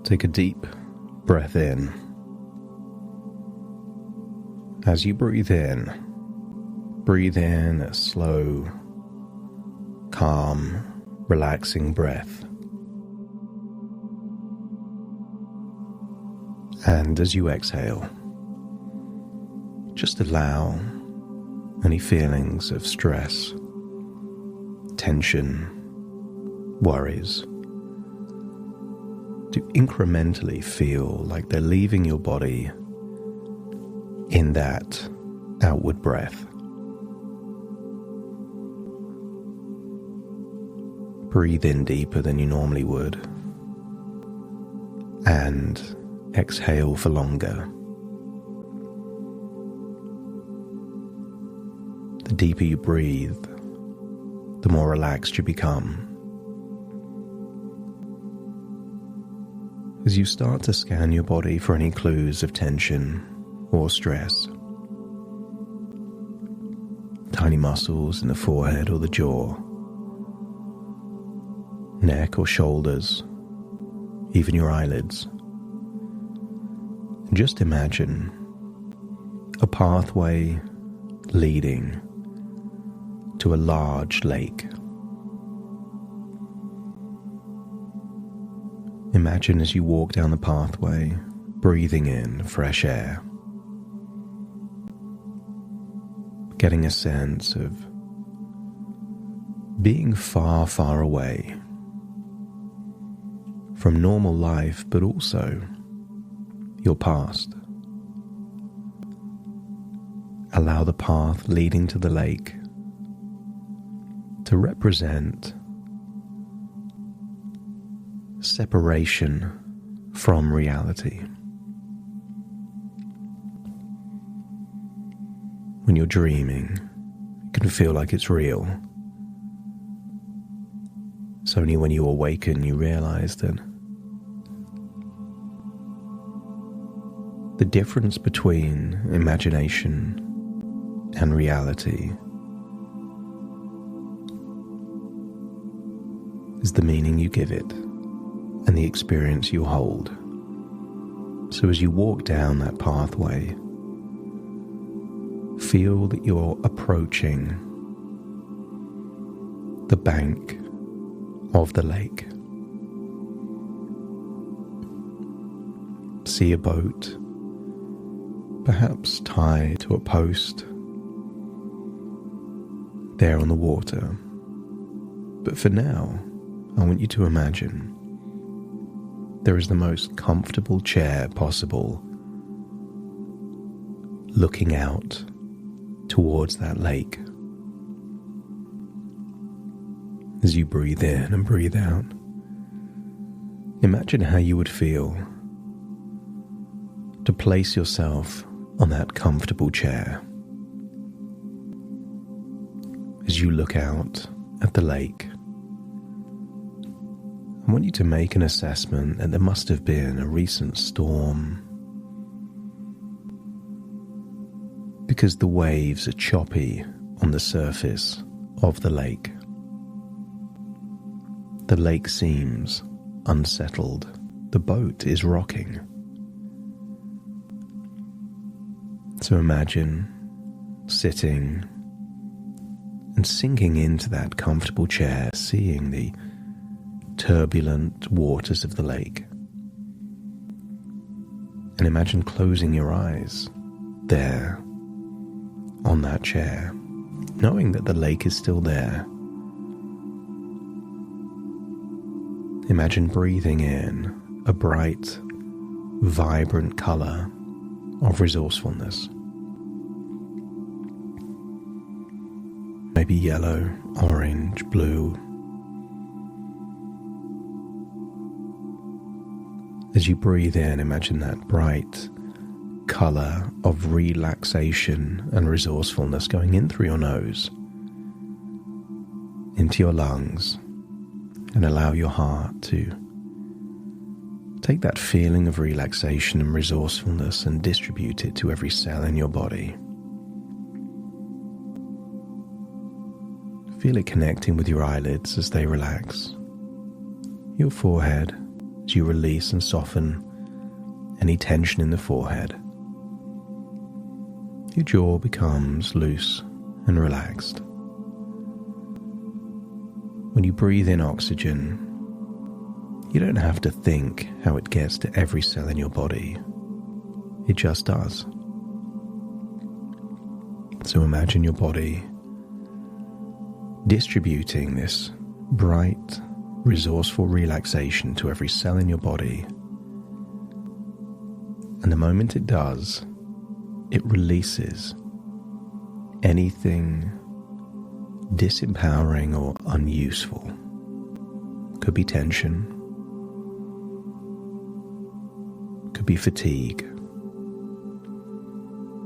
Take a deep breath in. As you breathe in a slow, calm, relaxing breath. And as you exhale, just allow any feelings of stress, tension, worries to incrementally feel like they're leaving your body in that outward breath. Breathe in deeper than you normally would and exhale for longer. The deeper you breathe, the more relaxed you become. As you start to scan your body for any clues of tension or stress, tiny muscles in the forehead or the jaw, neck or shoulders, even your eyelids. And just imagine a pathway leading to a large lake. Imagine as you walk down the pathway, breathing in fresh air, getting a sense of being far, far away from normal life, but also your past. Allow the path leading to the lake to represent separation from reality. When you're dreaming, it can feel like it's real. It's only when you awaken you realize that the difference between imagination and reality is the meaning you give it and the experience you hold. So as you walk down that pathway, feel that you're approaching the bank of the lake. See a boat, perhaps tied to a post there on the water. But for now, I want you to imagine there is the most comfortable chair possible looking out towards that lake. As you breathe in and breathe out, imagine how you would feel to place yourself on that comfortable chair. As you look out at the lake, I want you to make an assessment that there must have been a recent storm, because the waves are choppy on the surface of the lake. The lake seems unsettled. The boat is rocking. So imagine sitting and sinking into that comfortable chair, seeing the turbulent waters of the lake. And imagine closing your eyes there on that chair, knowing that the lake is still there. Imagine breathing in a bright, vibrant color of resourcefulness. Maybe yellow, orange, blue. As you breathe in, imagine that bright color of relaxation and resourcefulness going in through your nose, into your lungs, and allow your heart to take that feeling of relaxation and resourcefulness and distribute it to every cell in your body. Feel it connecting with your eyelids as they relax, your forehead as you release and soften any tension in the forehead. Your jaw becomes loose and relaxed. When you breathe in oxygen, you don't have to think how it gets to every cell in your body. It just does. So imagine your body distributing this bright, resourceful relaxation to every cell in your body. And the moment it does, it releases anything disempowering or unuseful. Could be tension, could be fatigue,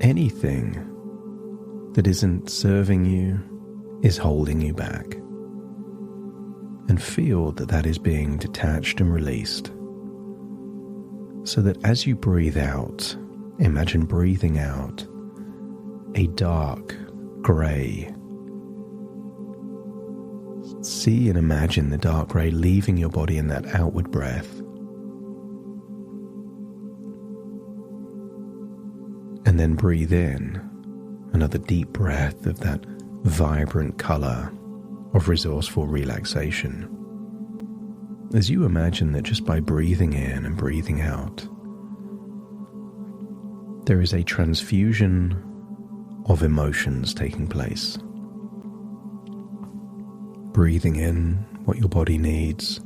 anything that isn't serving you is holding you back. And feel that that is being detached and released. So that as you breathe out, imagine breathing out a dark grey. See and imagine the dark grey leaving your body in that outward breath. And then breathe in another deep breath of that vibrant colour of resourceful relaxation. As you imagine that just by breathing in and breathing out, there is a transfusion of emotions taking place. Breathing in what your body needs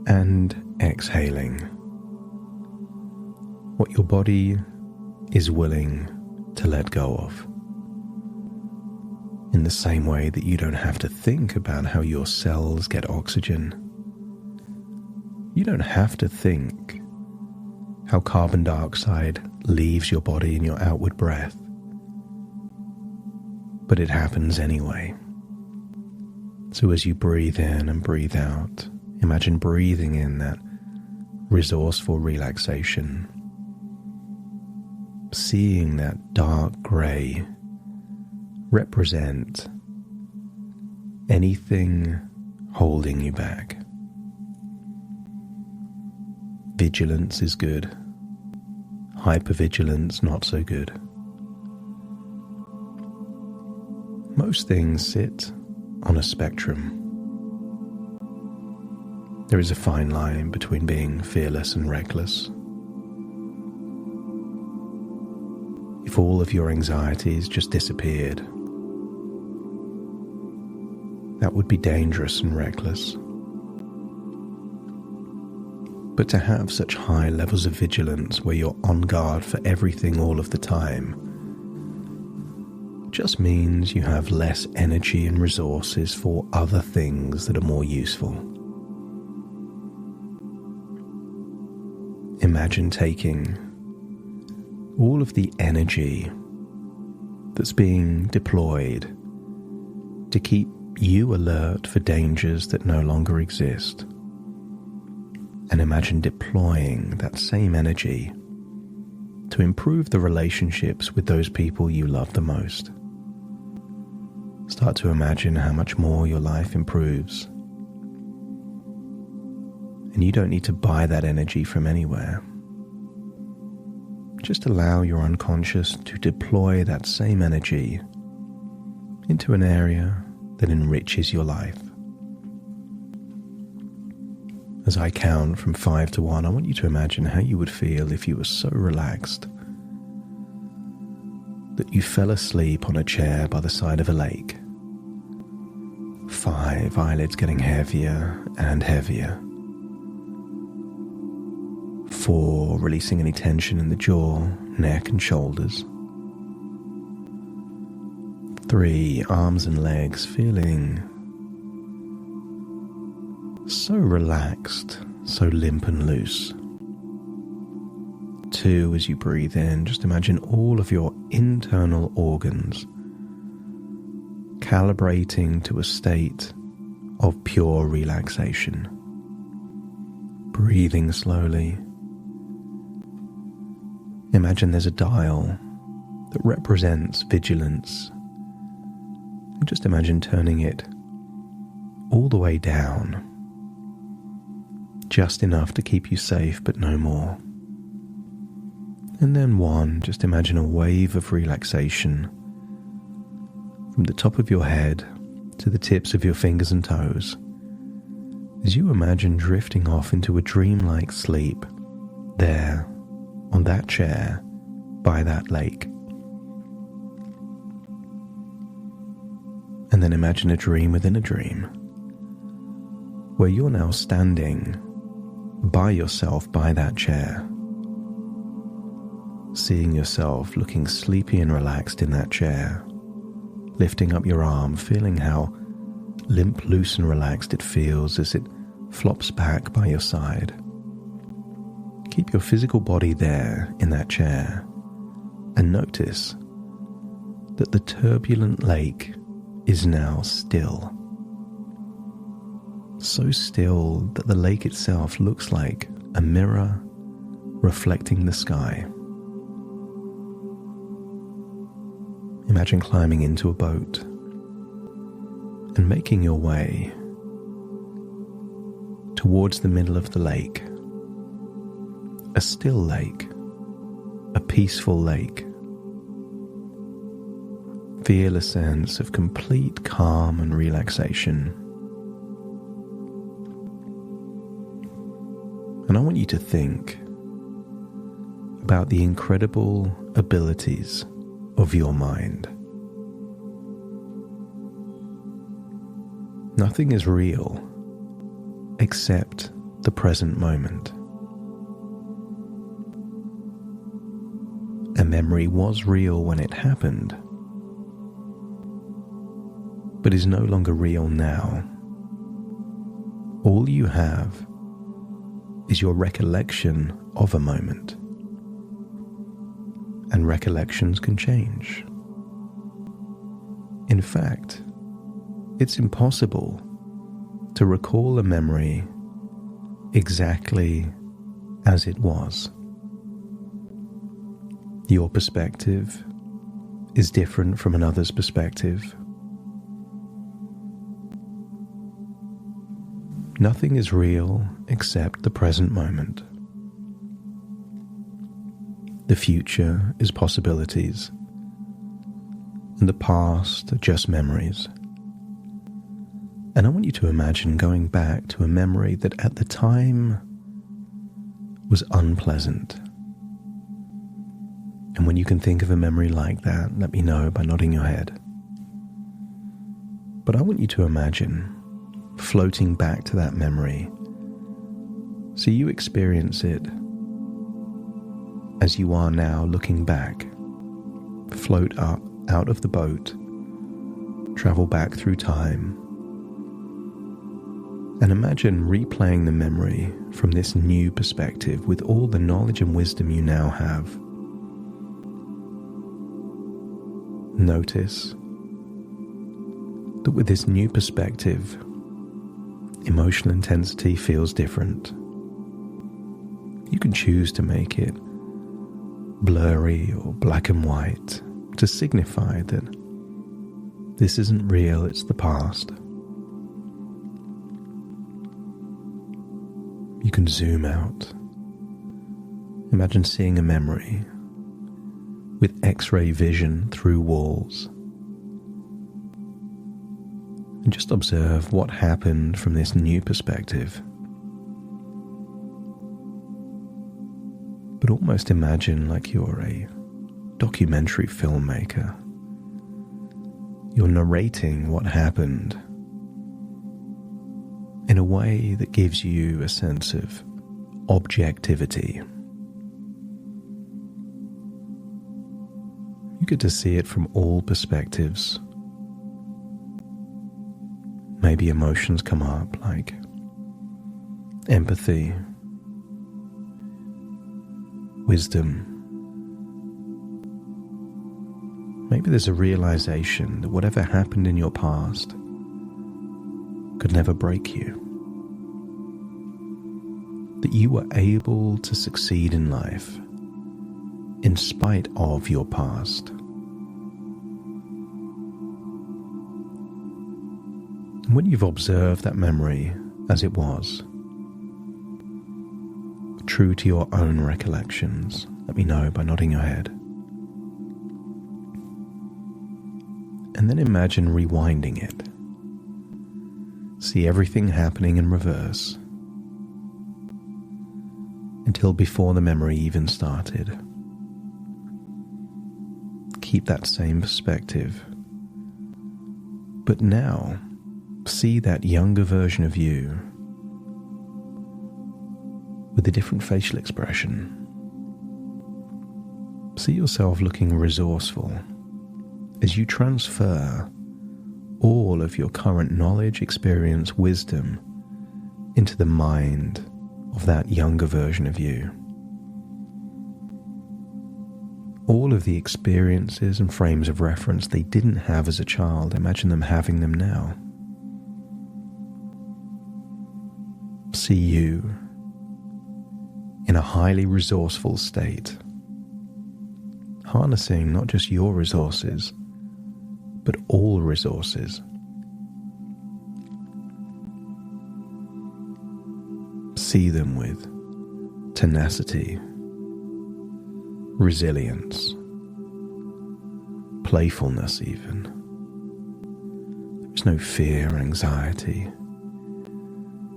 and exhaling what your body is willing to let go of. In the same way that you don't have to think about how your cells get oxygen. You don't have to think how carbon dioxide leaves your body in your outward breath. But it happens anyway. So as you breathe in and breathe out, imagine breathing in that resourceful relaxation. Seeing that dark grey represent anything holding you back. Vigilance is good. Hypervigilance not so good. Most things sit on a spectrum. There is a fine line between being fearless and reckless. If all of your anxieties just disappeared, that would be dangerous and reckless. But to have such high levels of vigilance where you're on guard for everything all of the time just means you have less energy and resources for other things that are more useful. Imagine taking all of the energy that's being deployed to keep you alert for dangers that no longer exist. And imagine deploying that same energy to improve the relationships with those people you love the most. Start to imagine how much more your life improves. And you don't need to buy that energy from anywhere. Just allow your unconscious to deploy that same energy into an area that enriches your life. As I count from 5 to 1, I want you to imagine how you would feel if you were so relaxed that you fell asleep on a chair by the side of a lake. 5, eyelids getting heavier and heavier. 4, releasing any tension in the jaw, neck and shoulders. 3, arms and legs feeling so relaxed, so limp and loose. 2, as you breathe in, just imagine all of your internal organs calibrating to a state of pure relaxation. Breathing slowly. Imagine there's a dial that represents vigilance. And just imagine turning it all the way down. just enough to keep you safe, but no more. And then 1, just imagine a wave of relaxation from the top of your head to the tips of your fingers and toes, as you imagine drifting off into a dreamlike sleep there on that chair by that lake. And then imagine a dream within a dream, where you're now standing by yourself by that chair, seeing yourself looking sleepy and relaxed in that chair, lifting up your arm, feeling how limp, loose and relaxed it feels as it flops back by your side. Keep your physical body there in that chair and notice that the turbulent lake is now still. So still that the lake itself looks like a mirror reflecting the sky. Imagine climbing into a boat and making your way towards the middle of the lake. A still lake, a peaceful lake. Feel a sense of complete calm and relaxation. And I want you to think about the incredible abilities of your mind. Nothing is real except the present moment. A memory was real when it happened, but is no longer real now. All you have is your recollection of a moment. And recollections can change. In fact, it's impossible to recall a memory exactly as it was. Your perspective is different from another's perspective. Nothing is real except the present moment. The future is possibilities, and the past are just memories. And I want you to imagine going back to a memory that at the time was unpleasant. And when you can think of a memory like that, let me know by nodding your head. But I want you to imagine floating back to that memory so you experience it as you are now looking back. Float up out of the boat, travel back through time, and imagine replaying the memory from this new perspective with all the knowledge and wisdom you now have. Notice that with this new perspective, emotional intensity feels different. You can choose to make it blurry or black and white to signify that this isn't real, it's the past. You can zoom out. Imagine seeing a memory with X-ray vision through walls. And just observe what happened from this new perspective. But almost imagine like you're a documentary filmmaker. You're narrating what happened in a way that gives you a sense of objectivity. You get to see it from all perspectives. Maybe emotions come up like empathy, wisdom. Maybe there's a realization that whatever happened in your past could never break you. That you were able to succeed in life in spite of your past. And when you've observed that memory as it was, true to your own recollections, let me know by nodding your head. And then imagine rewinding it. See everything happening in reverse until before the memory even started. Keep that same perspective. But now, see that younger version of you with a different facial expression. See yourself looking resourceful as you transfer all of your current knowledge, experience, wisdom into the mind of that younger version of you. All of the experiences and frames of reference they didn't have as a child, imagine them having them now. See you in a highly resourceful state, harnessing not just your resources, but all resources. See them with tenacity, resilience, playfulness even. There's no fear or anxiety.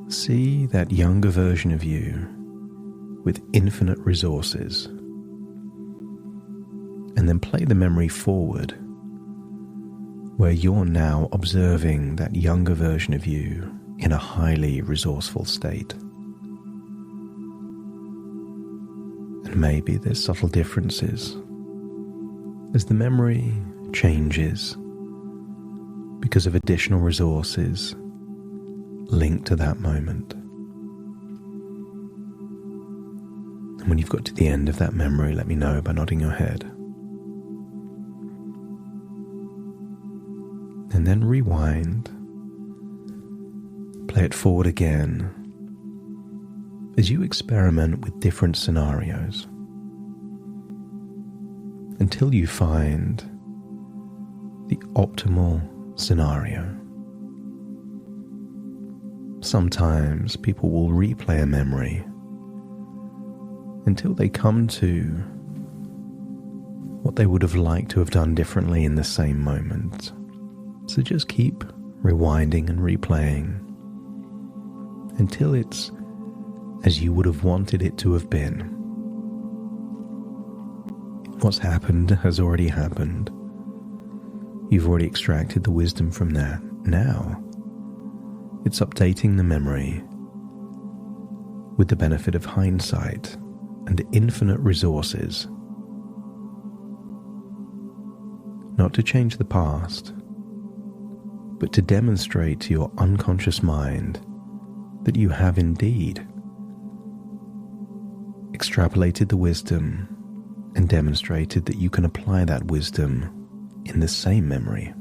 See that younger version of you with infinite resources, and then play the memory forward where you're now observing that younger version of you in a highly resourceful state. And maybe there's subtle differences as the memory changes because of additional resources linked to that moment. And when you've got to the end of that memory, let me know by nodding your head. And then rewind, play it forward again as you experiment with different scenarios until you find the optimal scenario. Sometimes people will replay a memory until they come to what they would have liked to have done differently in the same moment. So just keep rewinding and replaying until it's as you would have wanted it to have been. What's happened has already happened. You've already extracted the wisdom from that. Now, it's updating the memory with the benefit of hindsight and infinite resources. Not to change the past, but to demonstrate to your unconscious mind that you have indeed extrapolated the wisdom and demonstrated that you can apply that wisdom in the same memory.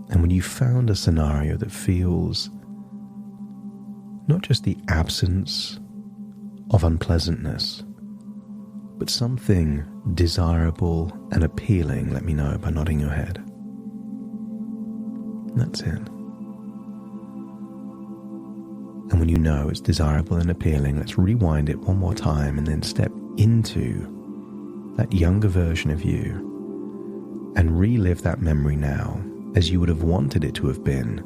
And when you found a scenario that feels not just the absence of unpleasantness, but something desirable and appealing, let me know by nodding your head. That's it. And when you know it's desirable and appealing, let's rewind it one more time and then step into that younger version of you and relive that memory now as you would have wanted it to have been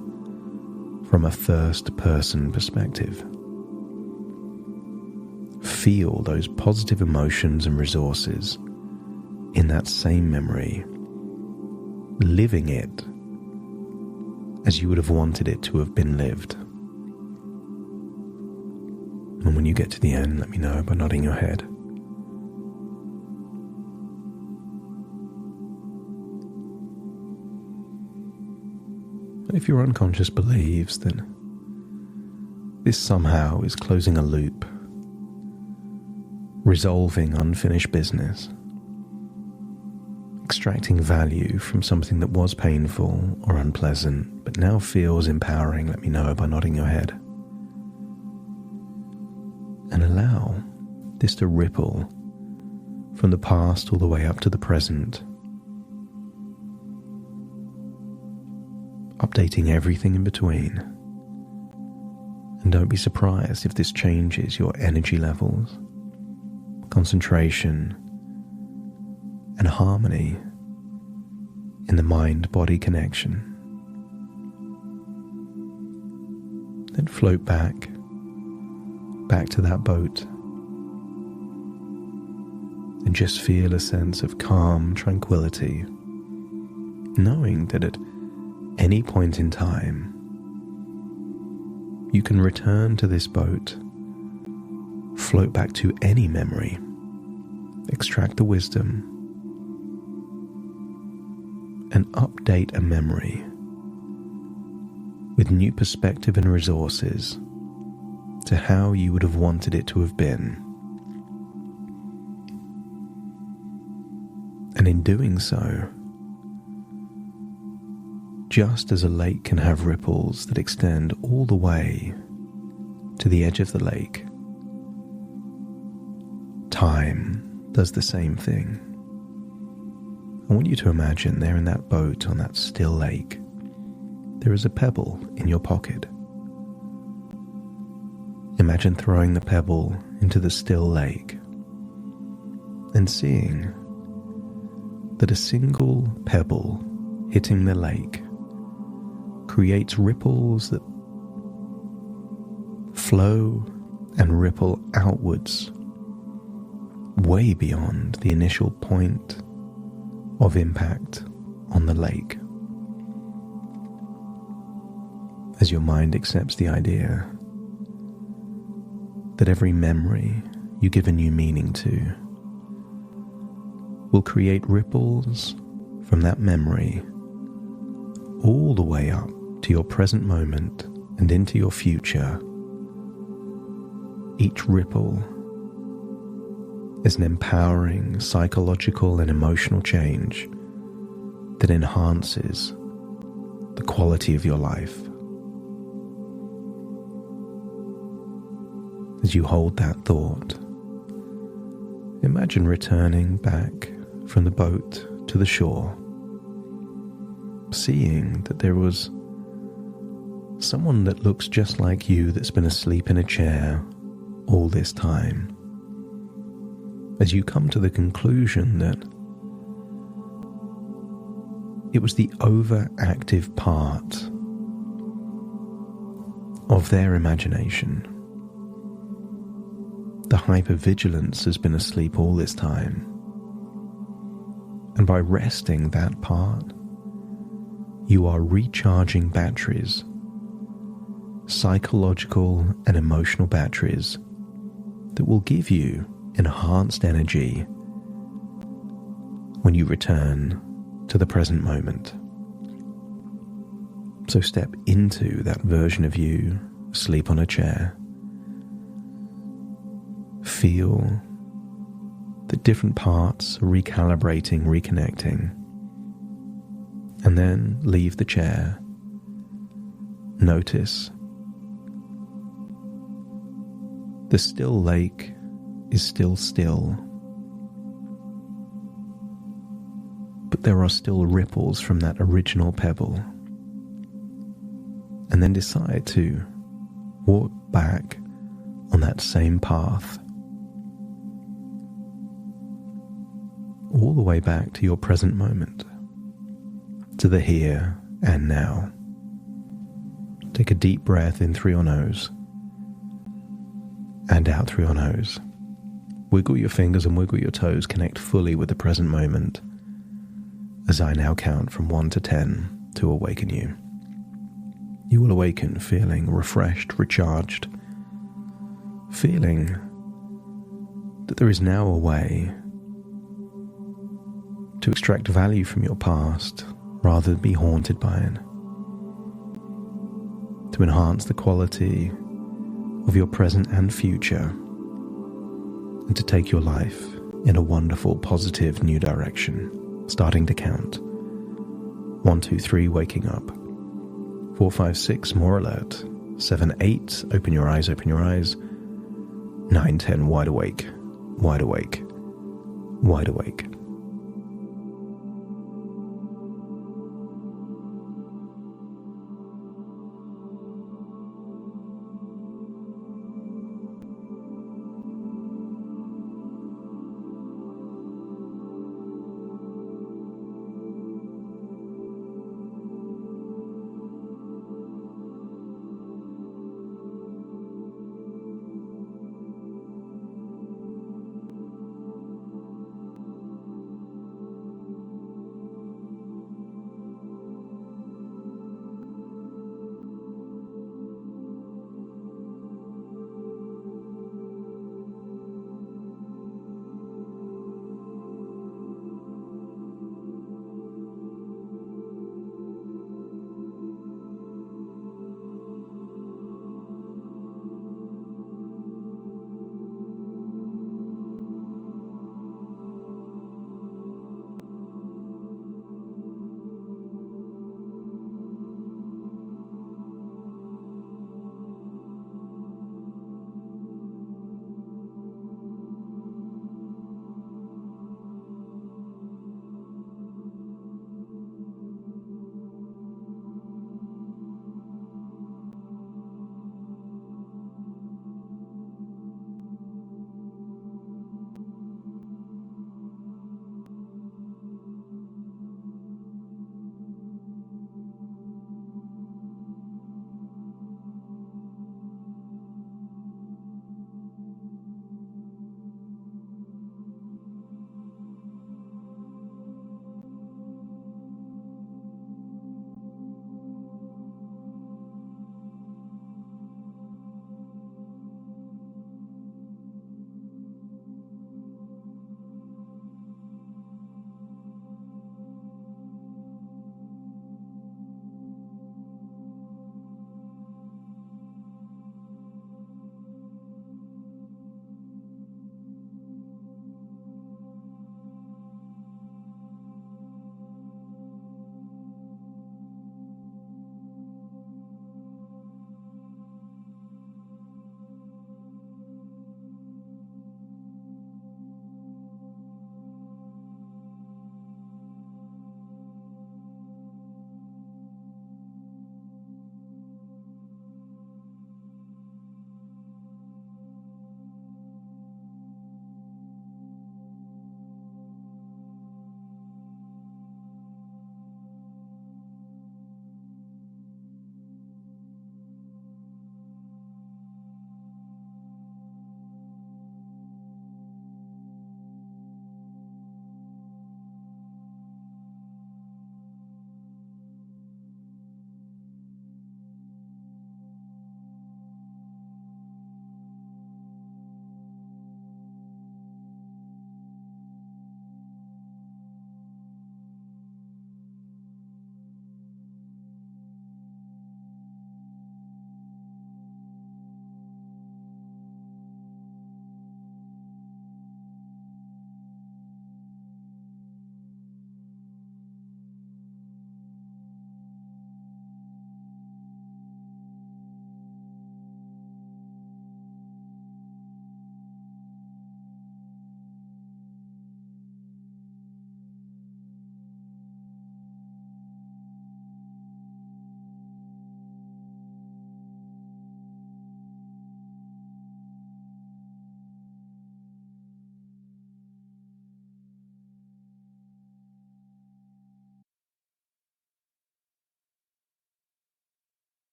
from a first-person perspective. Feel those positive emotions and resources in that same memory, living it as you would have wanted it to have been lived. And when you get to the end, let me know by nodding your head. And if your unconscious believes that this somehow is closing a loop, resolving unfinished business, extracting value from something that was painful or unpleasant but now feels empowering, let me know by nodding your head. And allow this to ripple from the past all the way up to the present, updating everything in between, And don't be surprised if this changes your energy levels, concentration, and harmony in the mind-body connection. Then float back to that boat, and just feel a sense of calm tranquility, knowing that at any point in time, you can return to this boat, float back to any memory, extract the wisdom, and update a memory with new perspective and resources to how you would have wanted it to have been. And in doing so, just as a lake can have ripples that extend all the way to the edge of the lake, time does the same thing. I want you to imagine there in that boat on that still lake, there is a pebble in your pocket. Imagine throwing the pebble into the still lake and seeing that a single pebble hitting the lake creates ripples that flow and ripple outwards way beyond the initial point of impact on the lake. As your mind accepts the idea that every memory you give a new meaning to will create ripples from that memory all the way up to your present moment and into your future. Each ripple is an empowering psychological and emotional change that enhances the quality of your life. As you hold that thought, imagine returning back from the boat to the shore, seeing that there was someone that looks just like you that's been asleep in a chair all this time. As you come to the conclusion that it was the overactive part of their imagination. The hypervigilance has been asleep all this time. And by resting that part, you are recharging batteries, psychological and emotional batteries, that will give you enhanced energy when you return to the present moment. So step into that version of you asleep on a chair. Feel the different parts recalibrating, reconnecting, and then leave the chair. Notice the still lake is still, but there are still ripples from that original pebble. And then decide to walk back on that same path, all the way back to your present moment, to the here and now. Take a deep breath in through your nose and out through your nose. Wiggle your fingers and wiggle your toes. Connect fully with the present moment as I now count from 1 to 10 to awaken you. You will awaken feeling refreshed, recharged, feeling that there is now a way to extract value from your past rather than be haunted by it, to enhance the quality of your present and future, and to take your life in a wonderful, positive new direction. Starting to count. 1, 2, 3, waking up. 4, 5, 6, more alert. 7, 8, open your eyes, open your eyes. 9, 10, wide awake, wide awake, wide awake.